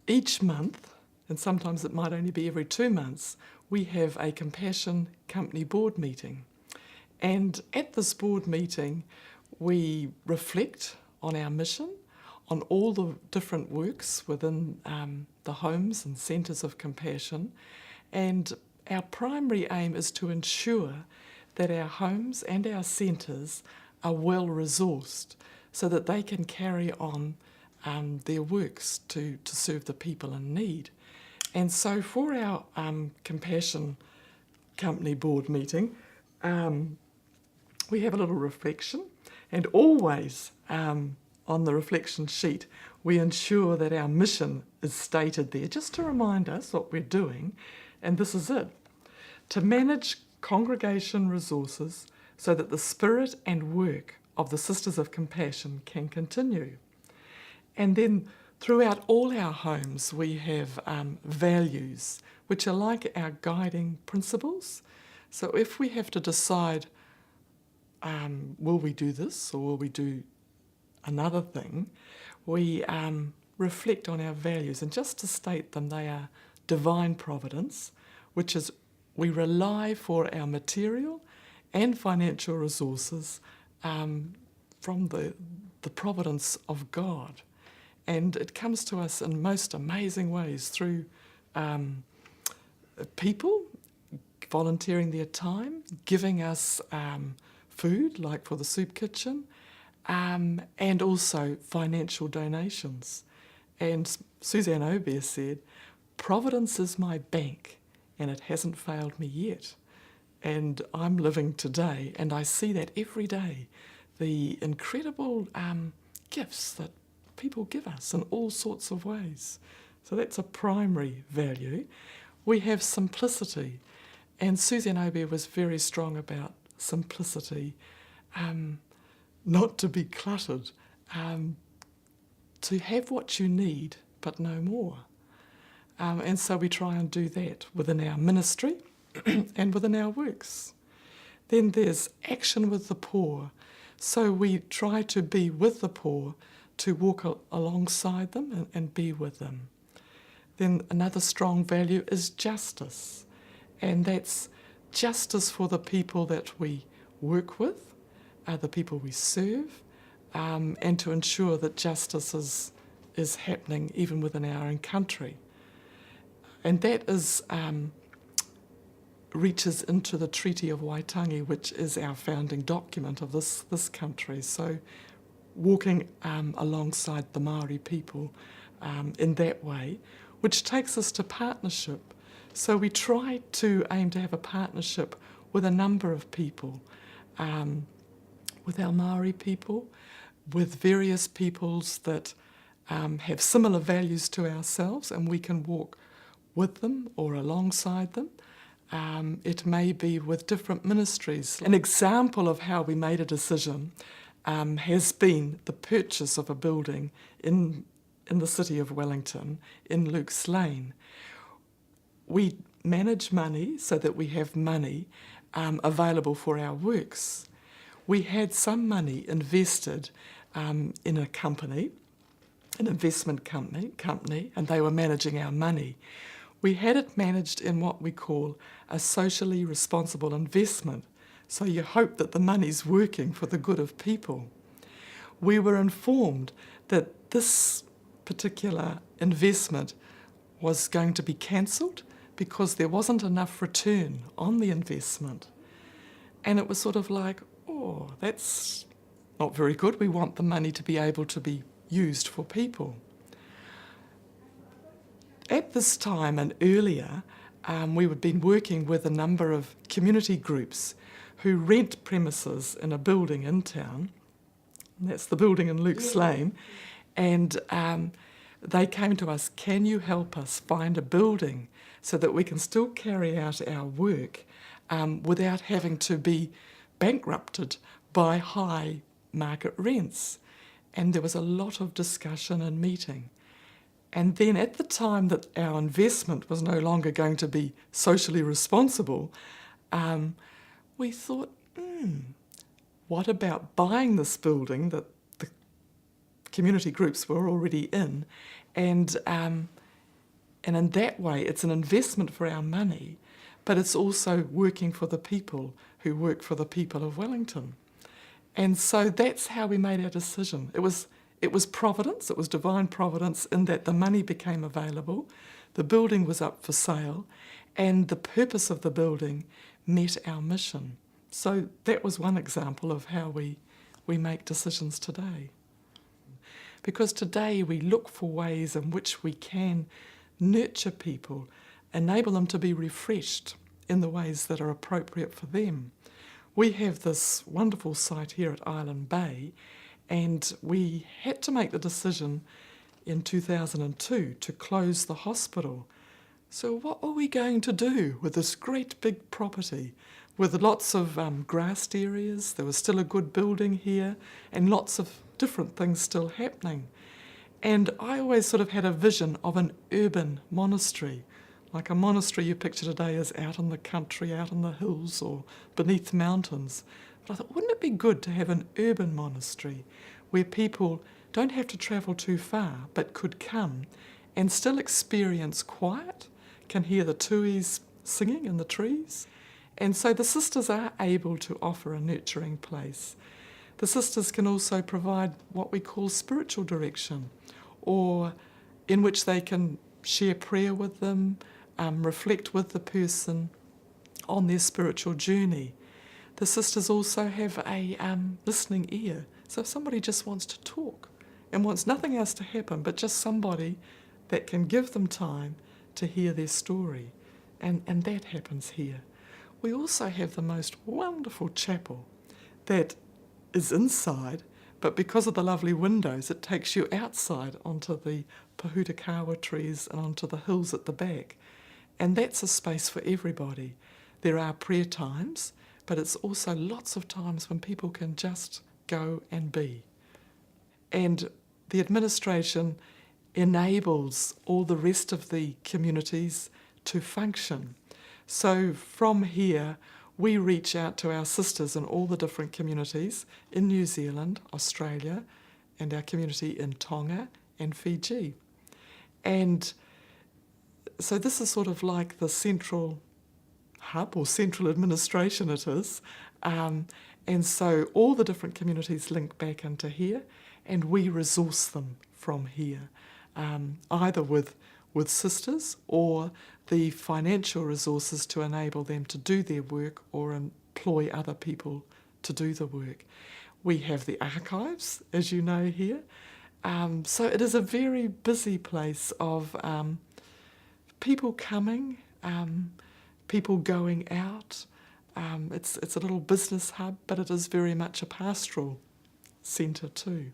Each month, and sometimes it might only be every 2 months, we have a Compassion Company board meeting. And at this board meeting, we reflect on our mission, on all the different works within the homes and centres of compassion. And our primary aim is to ensure that our homes and our centres are well resourced so that they can carry on their works to serve the people in need. And so for our Compassion Company board meeting, we have a little reflection, and always on the reflection sheet we ensure that our mission is stated there, just to remind us what we're doing, and this is it: to manage congregation resources so that the spirit and work of the Sisters of Compassion can continue. And then throughout all our homes we have values, which are like our guiding principles. So if we have to decide, will we do this or will we do another thing, we reflect on our values. And just to state them, they are divine providence, which is we rely for our material and financial resources from the providence of God. And it comes to us in most amazing ways through people volunteering their time, giving us food, like for the soup kitchen, and also financial donations. And Suzanne Aubert said, "Providence is my bank, and it hasn't failed me yet." And I'm living today, and I see that every day, the incredible gifts that people give us in all sorts of ways. So that's a primary value. We have simplicity, and Suzanne Aubert was very strong about simplicity, not to be cluttered, to have what you need but no more. And so we try and do that within our ministry and within our works. Then there's action with the poor. So we try to be with the poor, to walk alongside them and be with them. Then another strong value is justice, and that's justice for the people that we work with, the people we serve, and to ensure that justice is happening even within our own country. And that is reaches into the Treaty of Waitangi, which is our founding document of this country. So walking alongside the Māori people in that way, which takes us to partnership. So we try to aim to have a partnership with a number of people, with our Māori people, with various peoples that have similar values to ourselves, and we can walk with them or alongside them. It may be with different ministries. An example of how we made a decision has been the purchase of a building in the city of Wellington, in Luke's Lane. We manage money so that we have money available for our works. We had some money invested in a company, an investment company, and they were managing our money. We had it managed in what we call a socially responsible investment, so you hope that the money's working for the good of people. We were informed that this particular investment was going to be cancelled because there wasn't enough return on the investment. And it was sort of like, oh, that's not very good. We want the money to be able to be used for people. At this time and earlier, we had been working with a number of community groups who rent premises in a building in town. And that's the building in Luke's Lane. And they came to us, "Can you help us find a building so that we can still carry out our work without having to be bankrupted by high market rents?" And there was a lot of discussion and meeting. And then at the time that our investment was no longer going to be socially responsible, we thought, what about buying this building that the community groups were already in, and in that way it's an investment for our money, but it's also working for the people who work for the people of Wellington. And so that's how we made our decision. It was providence, it was divine providence in that the money became available, the building was up for sale, and the purpose of the building met our mission. So that was one example of how we make decisions today. Because today we look for ways in which we can nurture people, enable them to be refreshed in the ways that are appropriate for them. We have this wonderful site here at Island Bay, and we had to make the decision in 2002 to close the hospital. So what were we going to do with this great big property with lots of grassed areas? There was still a good building here and lots of different things still happening. And I always sort of had a vision of an urban monastery, like a monastery you picture today is out in the country, out in the hills or beneath mountains. But I thought, wouldn't it be good to have an urban monastery where people don't have to travel too far but could come and still experience quiet, can hear the tuis singing in the trees. And so the sisters are able to offer a nurturing place. The sisters can also provide what we call spiritual direction, or in which they can share prayer with them, reflect with the person on their spiritual journey. The sisters also have a listening ear. So if somebody just wants to talk and wants nothing else to happen but just somebody that can give them time to hear their story, and that happens here. We also have the most wonderful chapel that is inside, but because of the lovely windows, it takes you outside onto the pahutakawa trees and onto the hills at the back. And that's a space for everybody. There are prayer times, but it's also lots of times when people can just go and be. And the administration enables all the rest of the communities to function. So from here, we reach out to our sisters in all the different communities in New Zealand, Australia, and our community in Tonga and Fiji. And so this is sort of like the central hub or central administration it is. And so all the different communities link back into here, and we resource them from here, either with sisters or the financial resources to enable them to do their work or employ other people to do the work. We have the archives, as you know, here. So it is a very busy place of people coming, people going out. It's a little business hub, but it is very much a pastoral centre too.